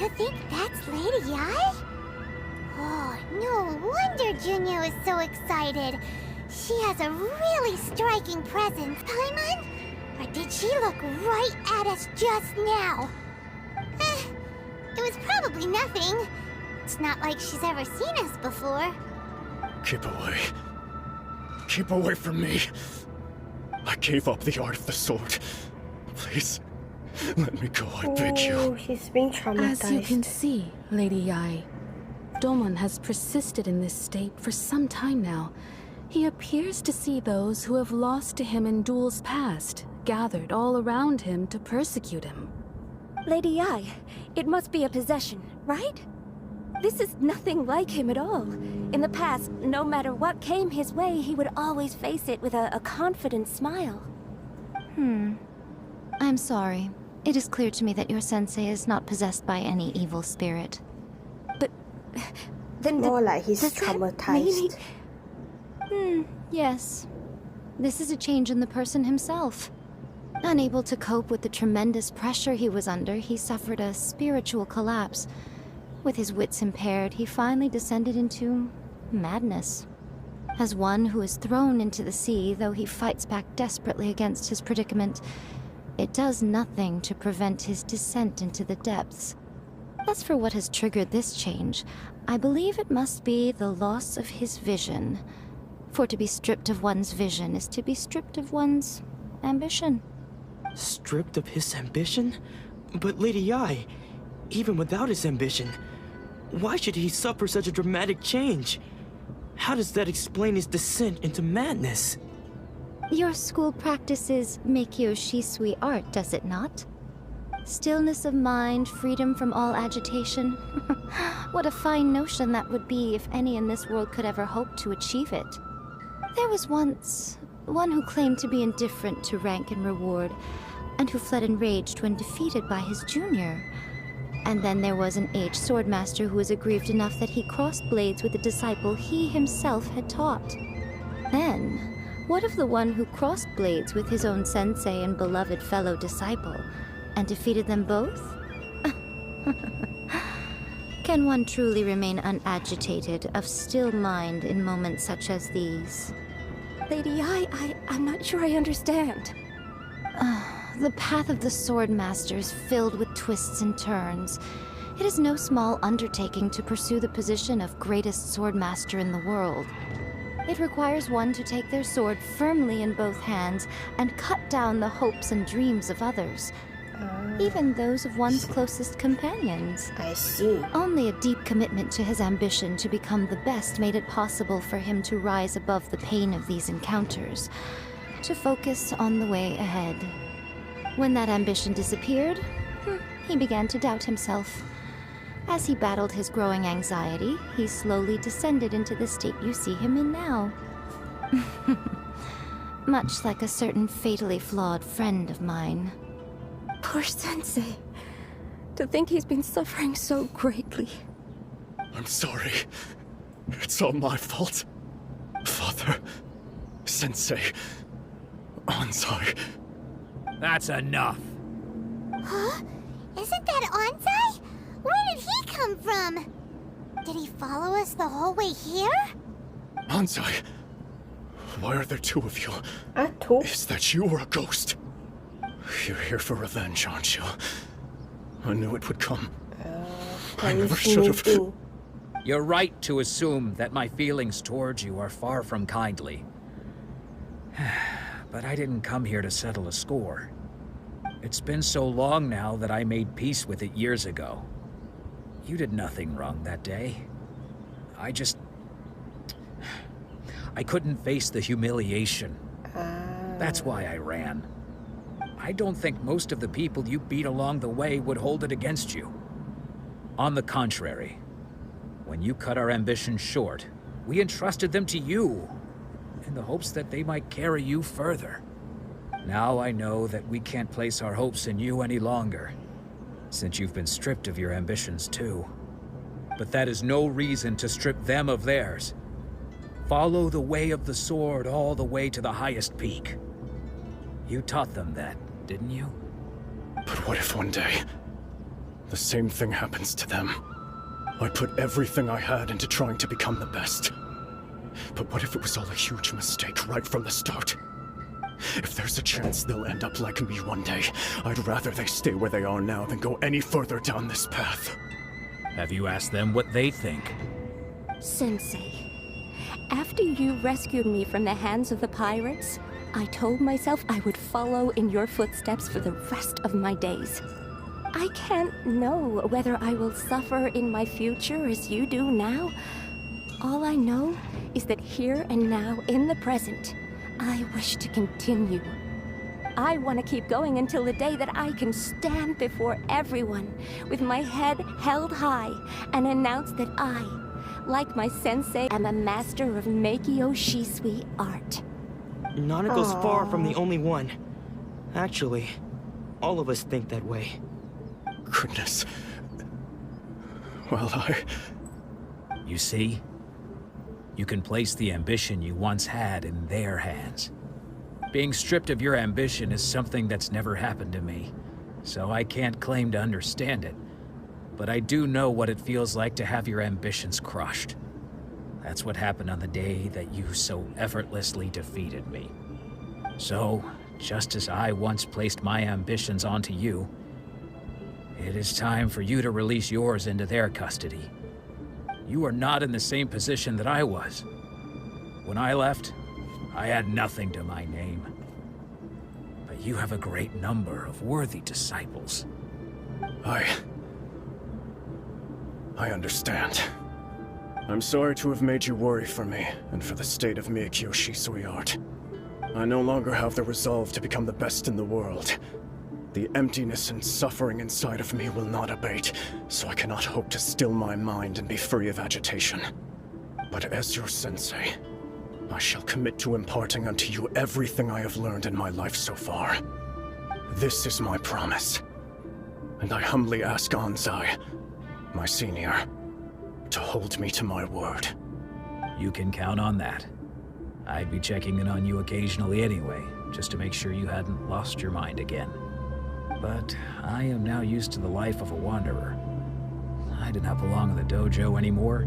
You think that's Lady Ai? Oh, no wonder Junior is so excited. She has a really striking presence. Paimon? Or did she look right at us just now? It was probably nothing. It's not like she's ever seen us before. Keep away. Keep away from me. I gave up the art of the sword. Please, let me go, I beg you. Oh, she's being traumatized. As you can see, Lady Yae, Domon has persisted in this state for some time now. He appears to see those who have lost to him in duels past, gathered all around him to persecute him. Lady Yae, it must be a possession, right? This is nothing like him at all. In the past, no matter what came his way, he would always face it with a confident smile. I'm sorry. It is clear to me that your sensei is not possessed by any evil spirit. But then More like he's does that mean traumatized. Yes. This is a change in the person himself. Unable to cope with the tremendous pressure he was under, he suffered a spiritual collapse. With his wits impaired, he finally descended into madness. As one who is thrown into the sea, though he fights back desperately against his predicament, it does nothing to prevent his descent into the depths. As for what has triggered this change, I believe it must be the loss of his vision. For to be stripped of one's vision is to be stripped of one's ambition. Stripped of his ambition? But Lady Yae, even without his ambition, why should he suffer such a dramatic change? How does that explain his descent into madness? Your school practices Meikyo Shisui art, does it not? Stillness of mind, freedom from all agitation. What a fine notion that would be if any in this world could ever hope to achieve it. There was once one who claimed to be indifferent to rank and reward, and who fled enraged when defeated by his junior. And then there was an aged swordmaster who was aggrieved enough that he crossed blades with a disciple he himself had taught. Then, what of the one who crossed blades with his own sensei and beloved fellow disciple, and defeated them both? Can one truly remain unagitated, of still mind in moments such as these? Lady Yae, I'm not sure I understand. The path of the Swordmaster is filled with twists and turns. It is no small undertaking to pursue the position of greatest Swordmaster in the world. It requires one to take their sword firmly in both hands and cut down the hopes and dreams of others, even those of one's closest companions. I see. Only a deep commitment to his ambition to become the best made it possible for him to rise above the pain of these encounters, to focus on the way ahead. When that ambition disappeared, he began to doubt himself. As he battled his growing anxiety, he slowly descended into the state you see him in now. Much like a certain fatally flawed friend of mine. Poor Sensei. To think he's been suffering so greatly. I'm sorry. It's all my fault. Father, Sensei, Ansai. That's enough. Huh? Isn't that Ansai? Where did he come from? Did he follow us the whole way here? Ansai, why are there two of you? Two? Is that you or a ghost? You're here for revenge, aren't you? I knew it would come. I never should have. You're right to assume that my feelings towards you are far from kindly. But I didn't come here to settle a score. It's been so long now that I made peace with it years ago. You did nothing wrong that day. I couldn't face the humiliation. That's why I ran. I don't think most of the people you beat along the way would hold it against you. On the contrary, when you cut our ambitions short, we entrusted them to you, in the hopes that they might carry you further. Now I know that we can't place our hopes in you any longer, since you've been stripped of your ambitions too. But that is no reason to strip them of theirs. Follow the way of the sword all the way to the highest peak. You taught them that, didn't you? But what if one day the same thing happens to them. I put everything I had into trying to become the best. But what if it was all a huge mistake right from the start? If there's a chance they'll end up like me one day, I'd rather they stay where they are now than go any further down this path. Have you asked them what they think? Sensei, after you rescued me from the hands of the pirates, I told myself I would follow in your footsteps for the rest of my days. I can't know whether I will suffer in my future as you do now. All I know is that here and now, in the present, I wish to continue. I want to keep going until the day that I can stand before everyone with my head held high and announce that I, like my sensei, am a master of Meikyo Shisui art. Nanako's far from the only one. Actually, all of us think that way. Goodness. Well, You see? You can place the ambition you once had in their hands. Being stripped of your ambition is something that's never happened to me, so I can't claim to understand it. But I do know what it feels like to have your ambitions crushed. That's what happened on the day that you so effortlessly defeated me. So, just as I once placed my ambitions onto you, it is time for you to release yours into their custody. You are not in the same position that I was. When I left, I had nothing to my name. But you have a great number of worthy disciples. I understand. I'm sorry to have made you worry for me, and for the state of Meikyo Shisui art. I no longer have the resolve to become the best in the world. The emptiness and suffering inside of me will not abate, so I cannot hope to still my mind and be free of agitation. But as your sensei, I shall commit to imparting unto you everything I have learned in my life so far. This is my promise. And I humbly ask Anzai, my senior, to hold me to my word. You can count on that. I'd be checking in on you occasionally anyway, just to make sure you hadn't lost your mind again. But I am now used to the life of a wanderer. I do not belong in the dojo anymore,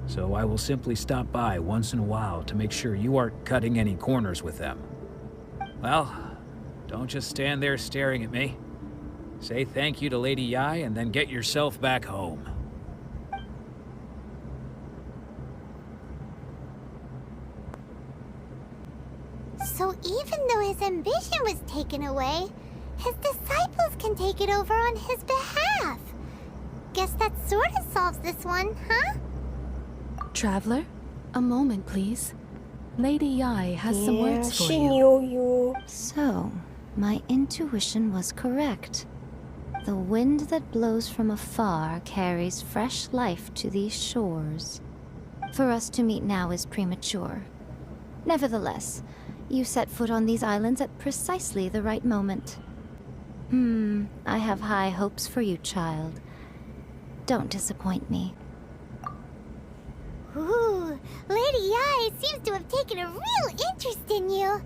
so I will simply stop by once in a while to make sure you aren't cutting any corners with them. Well, don't just stand there staring at me. Say thank you to Lady Yai and then get yourself back home. So even though his ambition was taken away, his disciples can take it over on his behalf. Guess that sort of solves this one, huh? Traveler, a moment, please. Lady Yai has some words for she you. knew you. So, my intuition was correct. The wind that blows from afar carries fresh life to these shores. For us to meet now is premature. Nevertheless, you set foot on these islands at precisely the right moment. I have high hopes for you, child. Don't disappoint me. Ooh, Lady Yai seems to have taken a real interest in you.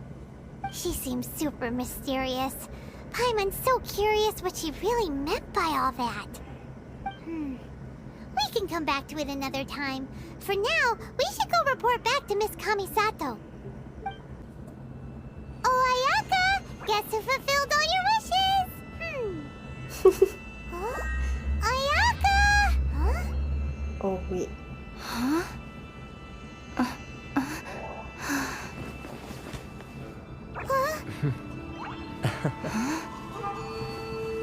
She seems super mysterious. Paimon's so curious what she really meant by all that. We can come back to it another time. For now, we should go report back to Miss Kamisato. Oh, Ayaka! Guess who fulfilled all your wishes? Huh? Ayaka! Huh? Oh wait. Huh?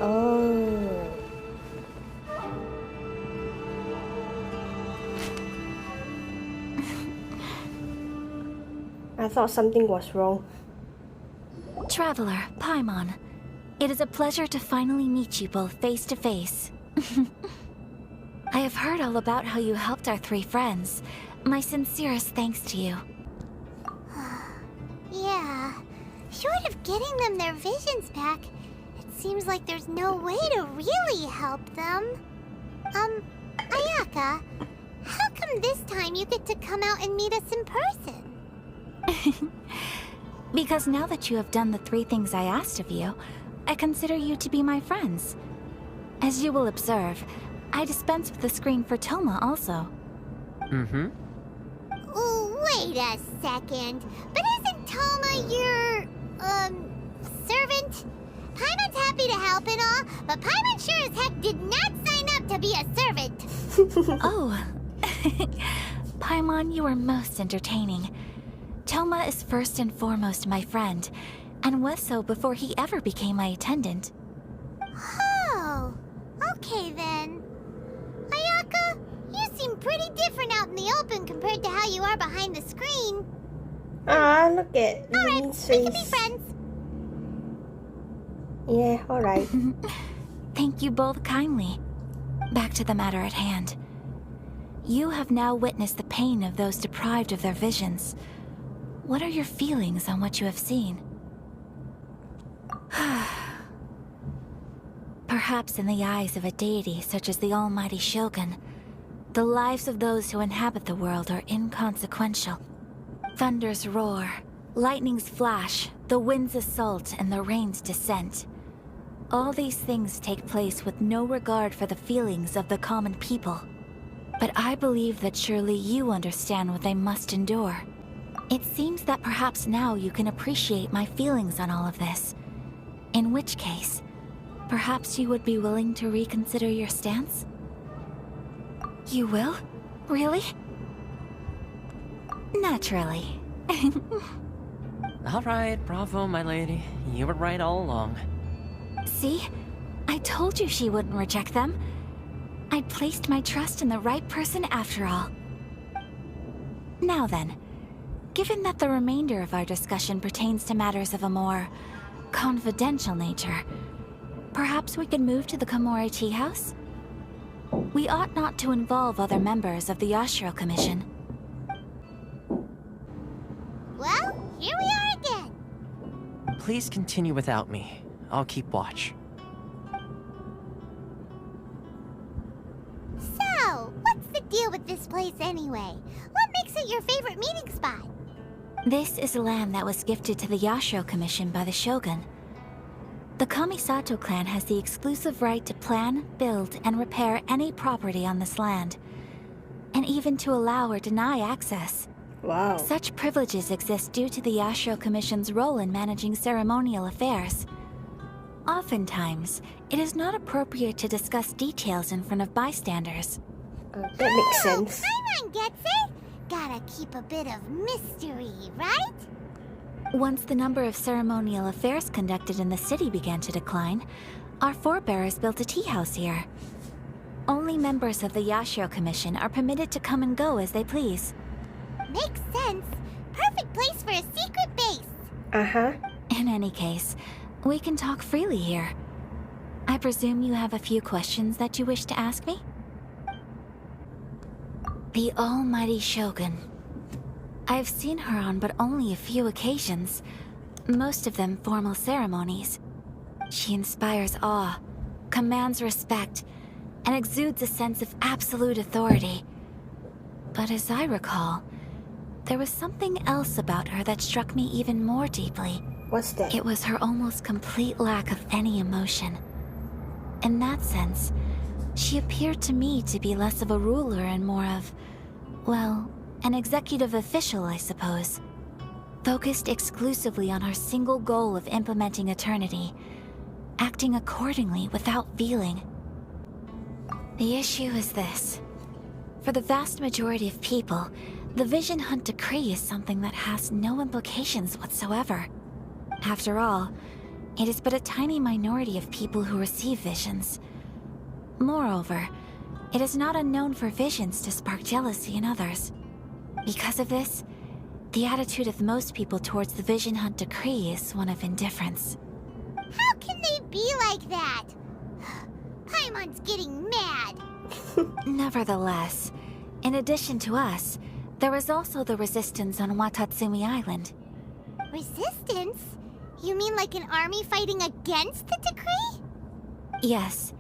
Oh. I thought something was wrong. Traveler, Paimon, it is a pleasure to finally meet you both face to face. I have heard all about how you helped our three friends. My sincerest thanks to you. Yeah. Short of getting them their visions back, it seems like there's no way to really help them. Ayaka, how come this time you get to come out and meet us in person? Because now that you have done the three things I asked of you, I consider you to be my friends. As you will observe, I dispense with the screen for Toma also. Mm-hmm. Oh, wait a second. But isn't Toma your, servant? Paimon's happy to help and all, but Paimon sure as heck did not sign up to be a servant. Oh. Paimon, you are most entertaining. Toma is first and foremost my friend, and was so before he ever became my attendant. Oh, okay then. Ayaka, you seem pretty different out in the open compared to how you are behind the screen. Ah, look at Alright, Lee's we can be face. friends. Yeah, alright. Thank you both kindly. Back to the matter at hand. You have now witnessed the pain of those deprived of their visions. What are your feelings on what you have seen? Perhaps in the eyes of a deity such as the almighty Shogun, the lives of those who inhabit the world are inconsequential. Thunders roar, lightnings flash, the winds assault, and the rains descent. All these things take place with no regard for the feelings of the common people. But I believe that surely you understand what they must endure. It seems that perhaps now you can appreciate my feelings on all of this. In which case, perhaps you would be willing to reconsider your stance? You will? Really? Naturally. Alright, bravo, my lady. You were right all along. See? I told you she wouldn't reject them. I'd placed my trust in the right person after all. Now then, given that the remainder of our discussion pertains to matters of a more confidential nature, perhaps we could move to the Komori Tea House? We ought not to involve other members of the Yashiro Commission. Well, here we are again. Please continue without me. I'll keep watch. So, what's the deal with this place anyway? What makes it your favorite meeting spot? This is land that was gifted to the Yashiro Commission by the Shogun. The Kamisato clan has the exclusive right to plan, build, and repair any property on this land, and even to allow or deny access. Wow. Such privileges exist due to the Yashiro Commission's role in managing ceremonial affairs. Oftentimes, it is not appropriate to discuss details in front of bystanders. That makes sense. Paimon gets it. Gotta keep a bit of mystery, right? Once the number of ceremonial affairs conducted in the city began to decline, our forebears built a tea house here. Only members of the Yashiro Commission are permitted to come and go as they please. Makes sense. Perfect place for a secret base. Uh-huh. In any case, we can talk freely here. I presume you have a few questions that you wish to ask me? The almighty Shogun. I've seen her on but only a few occasions, most of them formal ceremonies. She inspires awe, commands respect, and exudes a sense of absolute authority. But as I recall, there was something else about her that struck me even more deeply. What's that? It was her almost complete lack of any emotion. In that sense, she appeared to me to be less of a ruler and more of, well, an executive official, I suppose. Focused exclusively on her single goal of implementing eternity, acting accordingly without feeling. The issue is this. For the vast majority of people, the Vision Hunt Decree is something that has no implications whatsoever. After all, it is but a tiny minority of people who receive visions. Moreover, it is not unknown for visions to spark jealousy in others. Because of this, the attitude of most people towards the Vision Hunt Decree is one of indifference. How can they be like that? Paimon's getting mad. Nevertheless, in addition to us, there is also the resistance on Watatsumi Island. Resistance? You mean like an army fighting against the decree? Yes.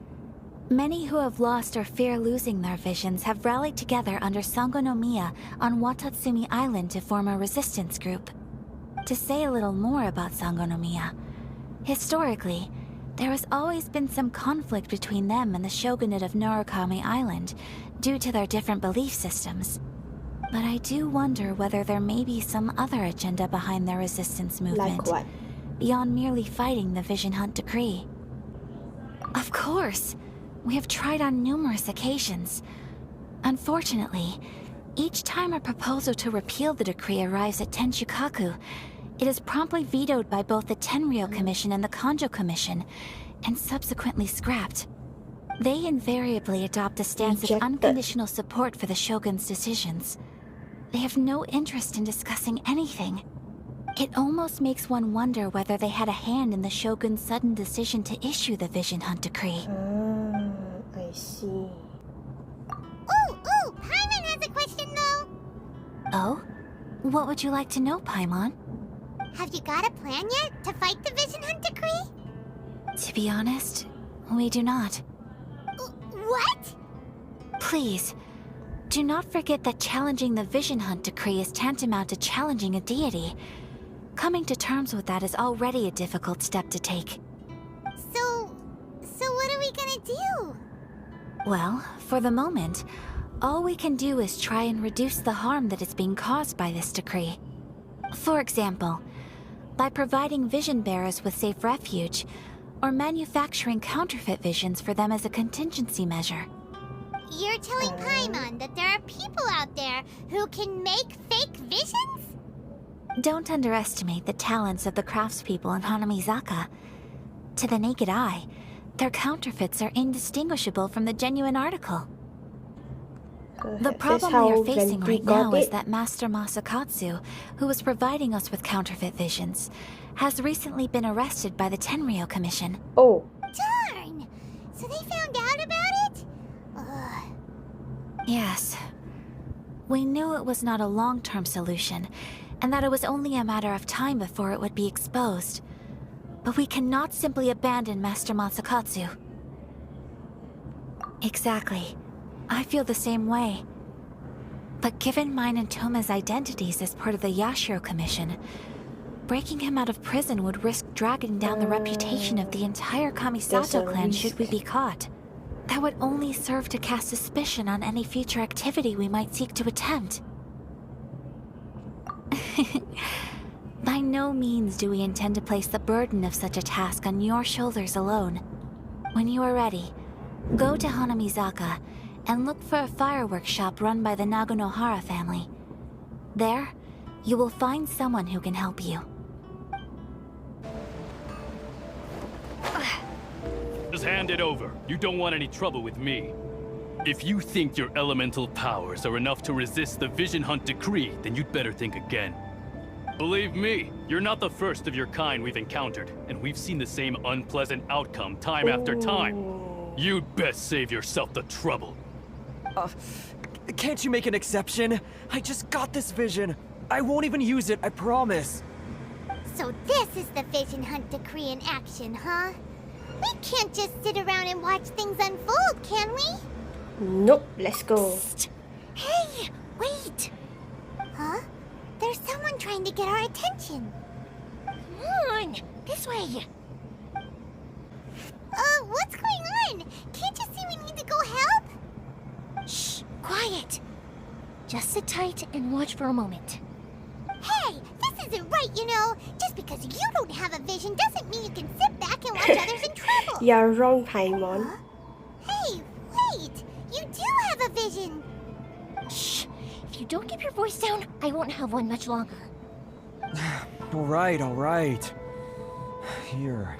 Many who have lost or fear losing their visions have rallied together under Sangonomiya on Watatsumi Island to form a resistance group. To say a little more about Sangonomiya, historically, There has always been some conflict between them and the shogunate of Narukami Island, due to their different belief systems. But I do wonder whether there may be some other agenda behind their resistance movement. Like what? Beyond merely fighting the Vision Hunt decree. Of course! We have tried on numerous occasions. Unfortunately, each time a proposal to repeal the decree arrives at Tenshukaku, it is promptly vetoed by both the Tenryou Commission and the Kanjo Commission, and subsequently scrapped. They invariably adopt a stance of unconditional support for the Shogun's decisions. They have no interest in discussing anything. It almost makes one wonder whether they had a hand in the Shogun's sudden decision to issue the Vision Hunt decree. I see. Ooh, Paimon has a question though. Oh? What would you like to know, Paimon? Have you got a plan yet to fight the Vision Hunt decree? To be honest, we do not. What? Please, do not forget that challenging the Vision Hunt decree is tantamount to challenging a deity. Coming to terms with that is already a difficult step to take. So what are we gonna do? Well, for the moment, all we can do is try and reduce the harm that is being caused by this decree. For example, by providing vision bearers with safe refuge, or manufacturing counterfeit visions for them as a contingency measure. You're telling Paimon that there are people out there who can make fake visions? Don't underestimate the talents of the craftspeople in Hanamizaka. To the naked eye, their counterfeits are indistinguishable from the genuine article. The problem we are facing right now is that Master Masakatsu, who was providing us with counterfeit visions, has recently been arrested by the Tenryou Commission. Oh. Darn! So they found out about it? Ugh. Yes. We knew it was not a long-term solution, and that it was only a matter of time before it would be exposed. But we cannot simply abandon Master Masakatsu. Exactly. I feel the same way. But given mine and Toma's identities as part of the Yashiro Commission, breaking him out of prison would risk dragging down the reputation of the entire Kamisato clan should we be caught. That would only serve to cast suspicion on any future activity we might seek to attempt. By no means do we intend to place the burden of such a task on your shoulders alone. When you are ready, go to Hanamizaka and look for a fireworks shop run by the Naganohara family. There, you will find someone who can help you. Just hand it over. You don't want any trouble with me. If you think your elemental powers are enough to resist the Vision Hunt decree, then you'd better think again. Believe me, you're not the first of your kind we've encountered, and we've seen the same unpleasant outcome time after time. You'd best save yourself the trouble. Can't you make an exception? I just got this vision. I won't even use it, I promise. So this is the Vision Hunt decree in action, huh? We can't just sit around and watch things unfold, can we? Nope, let's go. Psst. Hey, wait! Huh? There's someone trying to get our attention. Come on, this way. What's going on? Can't you see we need to go help? Shh, quiet. Just sit tight and watch for a moment. Hey, this isn't right, you know. Just because you don't have a vision doesn't mean you can sit back and watch others in trouble. You're wrong, Paimon. Huh? Hey, wait! You do have a vision! Shh! If you don't keep your voice down, I won't have one much longer. All right. Here,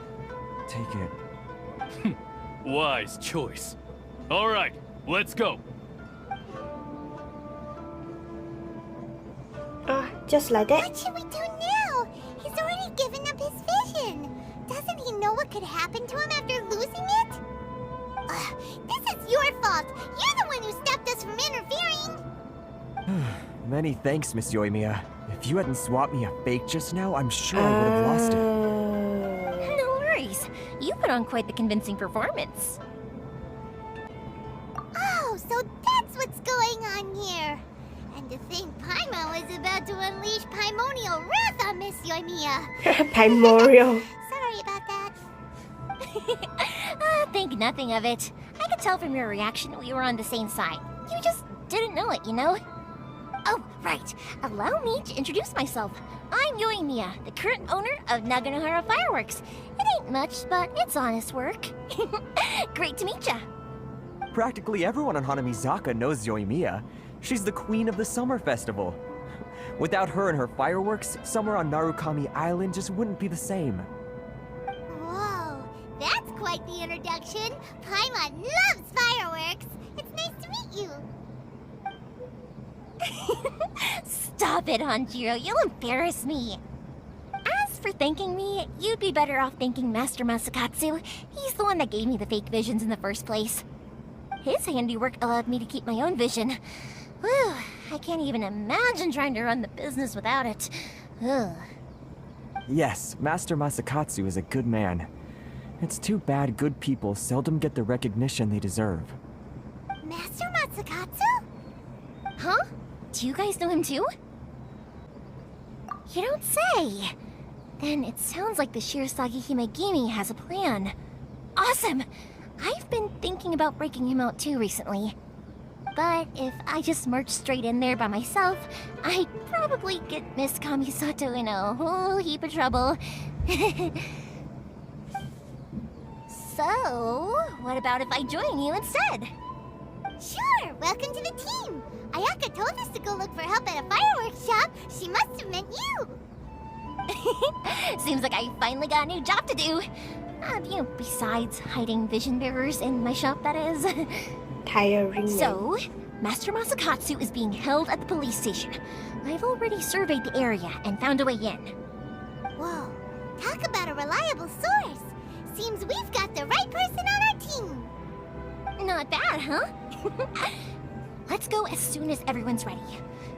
take it. Wise choice. All right, let's go. Just like that. What should we do now? He's already given up his vision. Doesn't he know what could happen to him after losing it? This is your fault. You're the one who stopped us from interfering. Many thanks, Miss Yoimiya. If you hadn't swapped me a fake just now, I'm sure I would have lost it. No worries. You put on quite the convincing performance. Oh, so that's what's going on here. And to think Paimon was about to unleash Paimonial wrath on Miss Yoimiya. Primordial. Sorry about that. think nothing of it. I could tell from your reaction we were on the same side. You just didn't know it, you know? Oh, right. Allow me to introduce myself. I'm Yoimiya, the current owner of Naganohara Fireworks. It ain't much, but it's honest work. Great to meet ya. Practically everyone on Hanamizaka knows Yoimiya. She's the queen of the summer festival. Without her and her fireworks, summer on Narukami Island just wouldn't be the same. Whoa, that's quite the introduction. Paimon loves fireworks. It's nice to meet you. Stop it, Hanjiro. You'll embarrass me. As for thanking me, you'd be better off thanking Master Masakatsu. He's the one that gave me the fake visions in the first place. His handiwork allowed me to keep my own vision. Whew, I can't even imagine trying to run the business without it. Ugh. Yes, Master Masakatsu is a good man. It's too bad good people seldom get the recognition they deserve. Master Matsukatsu? Huh? Do you guys know him too? You don't say. Then it sounds like the Shirasagi Himegimi has a plan. Awesome! I've been thinking about breaking him out too recently. But if I just marched straight in there by myself, I'd probably get Miss Kamisato in a whole heap of trouble. So, what about if I join you instead? Sure, welcome to the team. Ayaka told us to go look for help at a fireworks shop. She must have meant you. Seems like I finally got a new job to do. Besides hiding vision bearers in my shop, that is. Tiring. So, Master Masakatsu is being held at the police station. I've already surveyed the area and found a way in. Whoa, talk about a reliable source. Seems we've got the right person on our team. Not bad, huh? Let's go as soon as everyone's ready.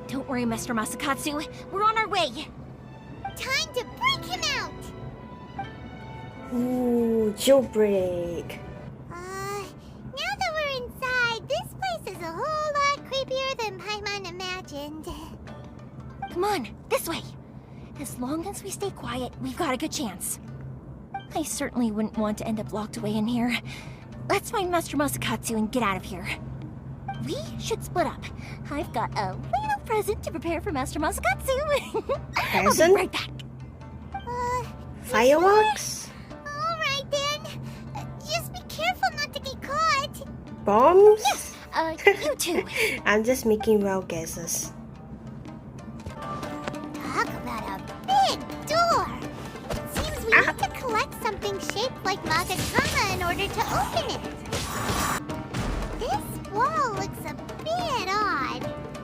Don't worry, Master Masakatsu. We're on our way. Time to break him out. Ooh, jailbreak. Now that we're inside, this place is a whole lot creepier than Paimon imagined. Come on, this way. As long as we stay quiet, we've got a good chance. I certainly wouldn't want to end up locked away in here. Let's find Master Masakatsu and get out of here. We should split up. I've got a little present to prepare for Master Masakatsu. I'll be right back. Fireworks? Alright then. Just be careful not to get caught. Bombs? Yes, you too. I'm just making wild guesses. Talk about a big door. It seems we need to collect something shaped like Magatama in order to open it. This wall looks a bit odd.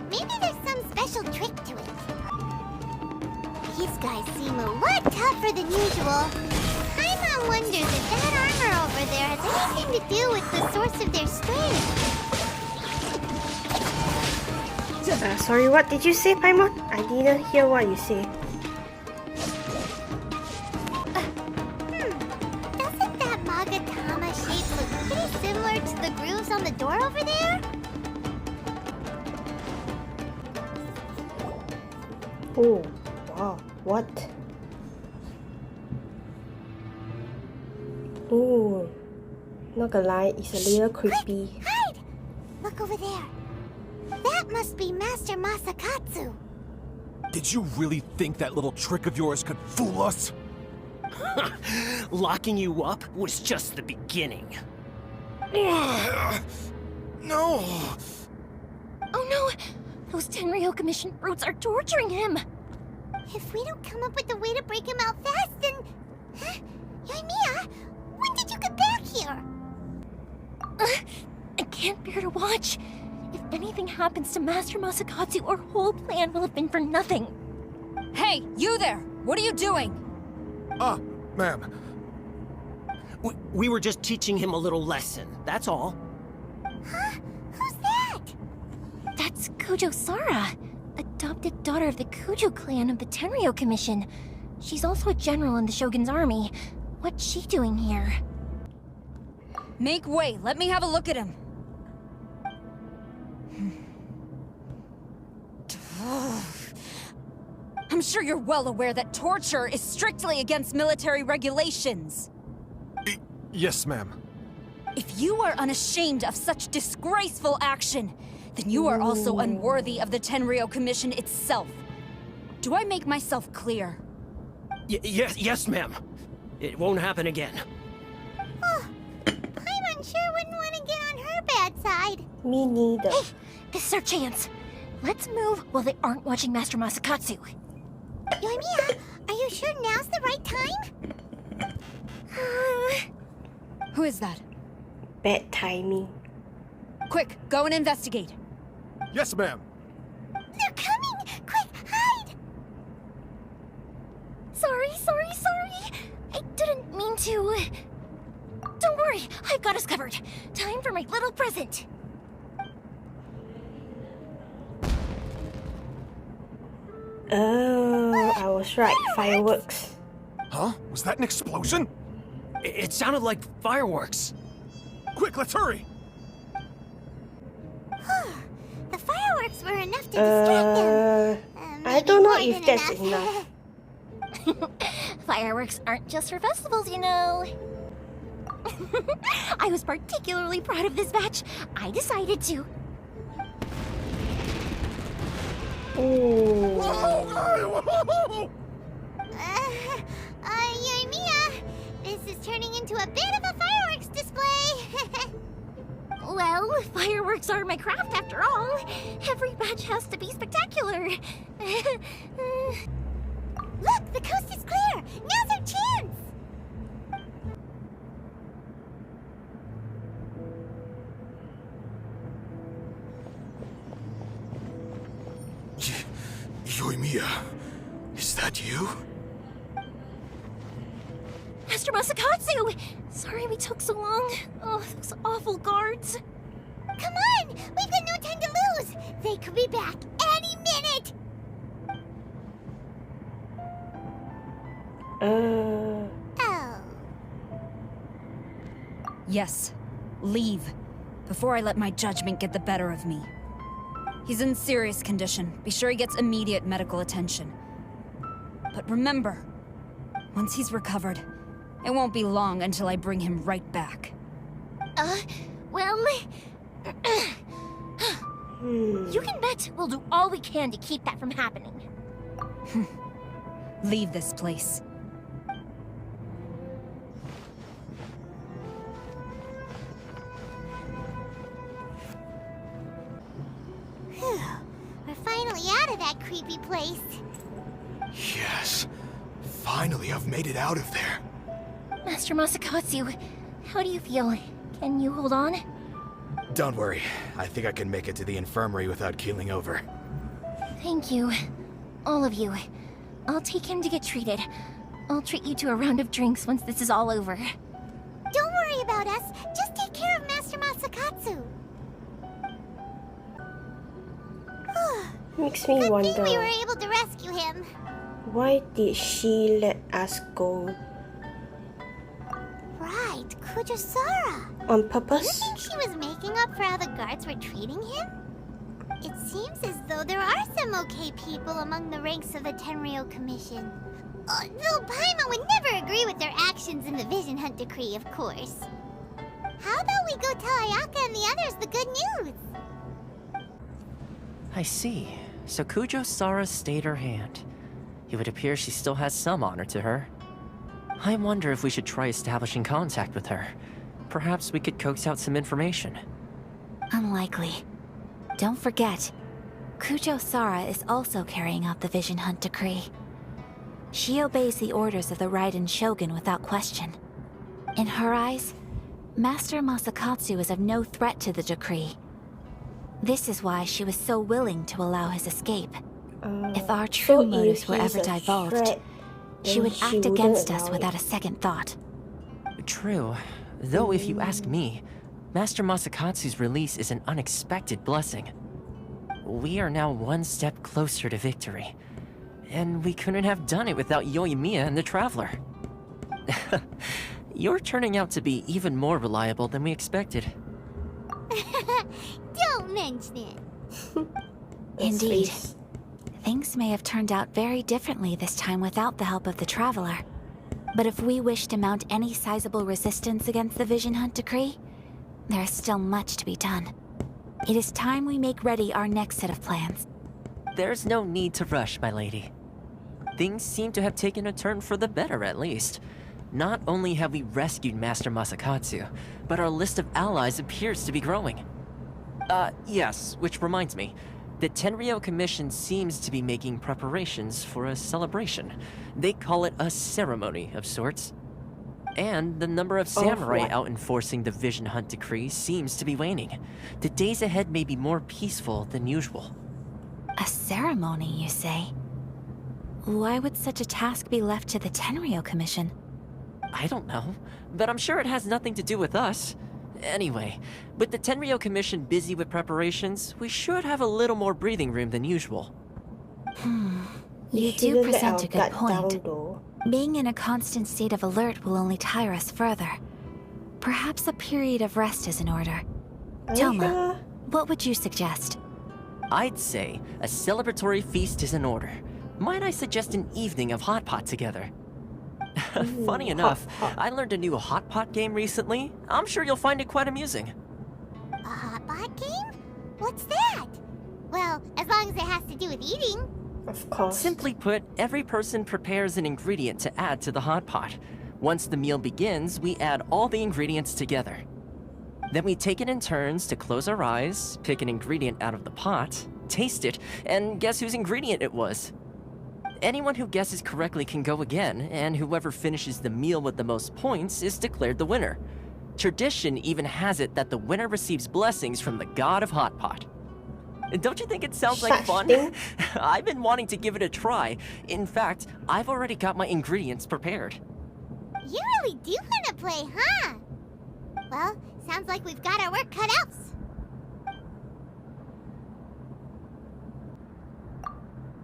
Maybe there's some special trick to it. These guys seem a lot tougher than usual. Paimon wonders if that armor over there has anything to do with the source of their strength. Sorry, what did you say, Paimon? I didn't hear what you say. Doesn't that Magatama shape look pretty similar to the grooves on the door over there? Oh, wow, what? Ooh, not gonna lie, it's a little creepy. Hide! Look over there. That must be Master Masakatsu. Did you really think that little trick of yours could fool us? Locking you up was just the beginning. No! Oh no! Those Tenryou Commission brutes are torturing him! If we don't come up with a way to break him out fast, then... Huh? Yoimiya, when did you get back here? I can't bear to watch. If anything happens to Master Masakatsu, our whole plan will have been for nothing. Hey, you there! What are you doing? Ma'am. We were just teaching him a little lesson, that's all. Huh? Who's that? That's Kujo Sara, adopted daughter of the Kujo clan of the Tenryou Commission. She's also a general in the Shogun's army. What's she doing here? Make way, let me have a look at him. I'm sure you're well aware that torture is strictly against military regulations. Yes, ma'am. If you are unashamed of such disgraceful action, then you are also unworthy of the Tenryou Commission itself. Do I make myself clear? Yes, ma'am. It won't happen again. Oh, Paimon sure wouldn't want to get on her bad side. Me neither. Hey, this is our chance. Let's move while they aren't watching Master Masakatsu. Yoimiya, are you sure now's the right time? Who is that? Bad timing. Quick, go and investigate. Yes, ma'am. They're coming! Quick, hide! Sorry. I didn't mean to. Don't worry, I've got us covered. Time for my little present. Oh, I was right. Fireworks. Huh? Was that an explosion? It sounded like fireworks. Quick, let's hurry! The fireworks were enough to distract them. I don't know maybe if more that's than enough. Fireworks aren't just for festivals, you know. I was particularly proud of this batch. I decided to. Ooh. Yoimiya, this is turning into a bit of a fireworks display. Well, fireworks are my craft after all. Every batch has to be spectacular. Look, the coast is clear. Now's our chance. Yoimiya, is that you? Master Masakatsu! Sorry we took so long. Oh, those awful guards. Come on, we've got no time to lose. They could be back any minute. Oh. Yes. Leave. Before I let my judgment get the better of me. He's in serious condition. Be sure he gets immediate medical attention. But remember, once he's recovered, it won't be long until I bring him right back. Well... You can bet we'll do all we can to keep that from happening. Leave this place. We're finally out of that creepy place. Yes. Finally, I've made it out of there. Master Masakatsu, how do you feel? Can you hold on? Don't worry. I think I can make it to the infirmary without keeling over. Thank you. All of you. I'll take him to get treated. I'll treat you to a round of drinks once this is all over. Don't worry about us. Just take care of Master Masakatsu. Makes me Good wonder, thing we were able to rescue him. why did she let us go? Right, Kujosara. On Do you purpose? think she was making up for how the guards were treating him? It seems as though there are some okay people among the ranks of the Tenryou Commission. Though Paimon would never agree with their actions in the Vision Hunt Decree, of course. How about we go tell Ayaka and the others the good news? I see. So Kujo-Sara stayed her hand. It would appear she still has some honor to her. I wonder if we should try establishing contact with her. Perhaps we could coax out some information. Unlikely. Don't forget, Kujo-Sara is also carrying out the Vision Hunt Decree. She obeys the orders of the Raiden Shogun without question. In her eyes, Master Masakatsu is of no threat to the decree. This is why she was so willing to allow his escape. If our true motives were ever divulged, she would act against us without a second thought. True. Though if you ask me, Master Masakatsu's release is an unexpected blessing. We are now one step closer to victory. And we couldn't have done it without Yoimiya and the Traveler. You're turning out to be even more reliable than we expected. Don't mention it. Indeed. Things may have turned out very differently this time without the help of the Traveler. But if we wish to mount any sizable resistance against the Vision Hunt Decree, there is still much to be done. It is time we make ready our next set of plans. There's no need to rush, my lady. Things seem to have taken a turn for the better, at least. Not only have we rescued Master Masakatsu, but our list of allies appears to be growing. Yes, which reminds me. The Tenryou Commission seems to be making preparations for a celebration. They call it a ceremony of sorts. And the number of samurai out enforcing the Vision Hunt decree seems to be waning. The days ahead may be more peaceful than usual. A ceremony, you say? Why would such a task be left to the Tenryou Commission? I don't know, but I'm sure it has nothing to do with us. Anyway, with the Tenryou Commission busy with preparations, we should have a little more breathing room than usual. You do present a good point. Being in a constant state of alert will only tire us further. Perhaps a period of rest is in order. Toma, what would you suggest? I'd say a celebratory feast is in order. Might I suggest an evening of hot pot together? Funny enough, I learned a new hot pot game recently. I'm sure you'll find it quite amusing. A hot pot game? What's that? Well, as long as it has to do with eating. Of course. Simply put, every person prepares an ingredient to add to the hot pot. Once the meal begins, we add all the ingredients together. Then we take it in turns to close our eyes, pick an ingredient out of the pot, taste it, and guess whose ingredient it was. Anyone who guesses correctly can go again, and whoever finishes the meal with the most points is declared the winner. Tradition even has it that the winner receives blessings from the god of hot pot. Don't you think it sounds like fun? I've been wanting to give it a try. In fact, I've already got my ingredients prepared. You really do want to play, huh? Well, sounds like we've got our work cut out.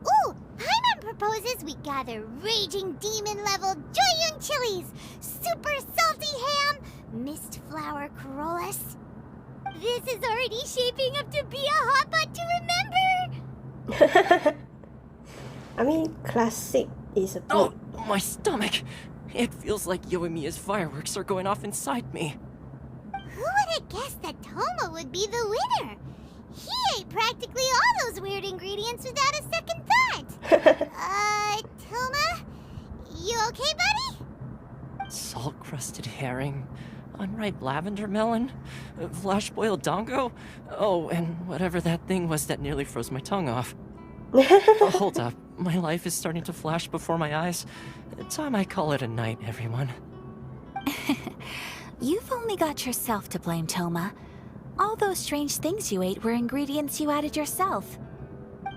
Ooh! Paimon proposes we gather raging demon-level Joyun chilies, super salty ham, mist flower corollas. This is already shaping up to be a hot pot to remember! I mean, classic is a bit... Oh, my stomach! It feels like Yoimiya's fireworks are going off inside me. Who would have guessed that Toma would be the winner? He ate practically all those weird ingredients without a second thought. Toma? You okay, buddy? Salt-crusted herring, unripe lavender melon, flash-boiled dongo, oh, and whatever that thing was that nearly froze my tongue off. Hold up, my life is starting to flash before my eyes. Time I call it a night, everyone. You've only got yourself to blame, Toma. All those strange things you ate were ingredients you added yourself.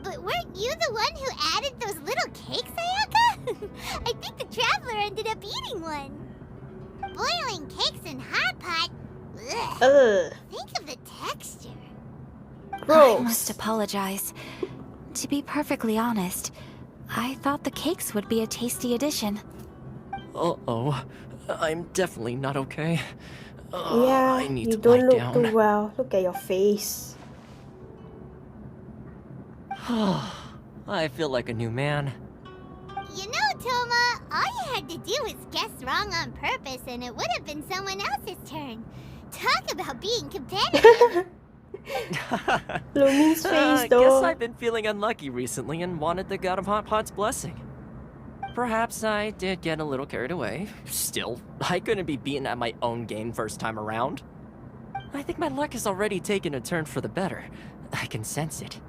But weren't you the one who added those little cakes, Ayaka? I think the Traveler ended up eating one. Boiling cakes in hot pot? Ugh. Think of the texture. I must apologize. To be perfectly honest, I thought the cakes would be a tasty addition. Uh-oh. I'm definitely not okay. Yeah, I need you to don't lie look down. too well. Look at your face. I feel like a new man. You know, Toma, all you had to do was guess wrong on purpose and it would have been someone else's turn. Talk about being competitive. Lumi's face, though. Guess I've been feeling unlucky recently and wanted the god of hot pot's blessing. Perhaps I did get a little carried away. Still, I couldn't be beaten at my own game first time around. I think my luck has already taken a turn for the better. I can sense it.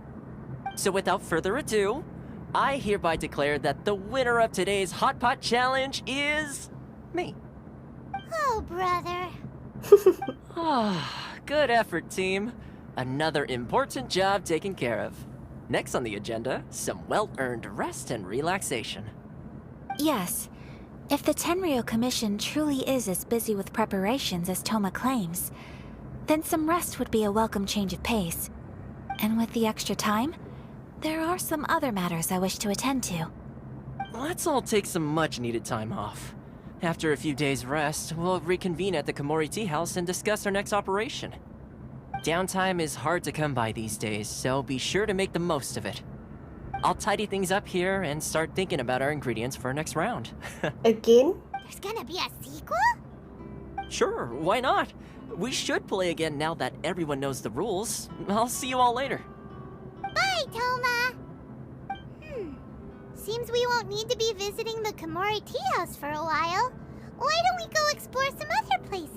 So without further ado, I hereby declare that the winner of today's Hot Pot Challenge is... me. Oh, brother. Good effort, team. Another important job taken care of. Next on the agenda, some well-earned rest and relaxation. Yes. If the Tenryou Commission truly is as busy with preparations as Toma claims, then some rest would be a welcome change of pace. And with the extra time, there are some other matters I wish to attend to. Let's all take some much-needed time off. After a few days' rest, we'll reconvene at the Komori Tea House and discuss our next operation. Downtime is hard to come by these days, so be sure to make the most of it. I'll tidy things up here and start thinking about our ingredients for our next round. Again? There's gonna be a sequel? Sure, why not? We should play again now that everyone knows the rules. I'll see you all later. Bye, Toma! Seems we won't need to be visiting the Komori Tea House for a while. Why don't we go explore some other places?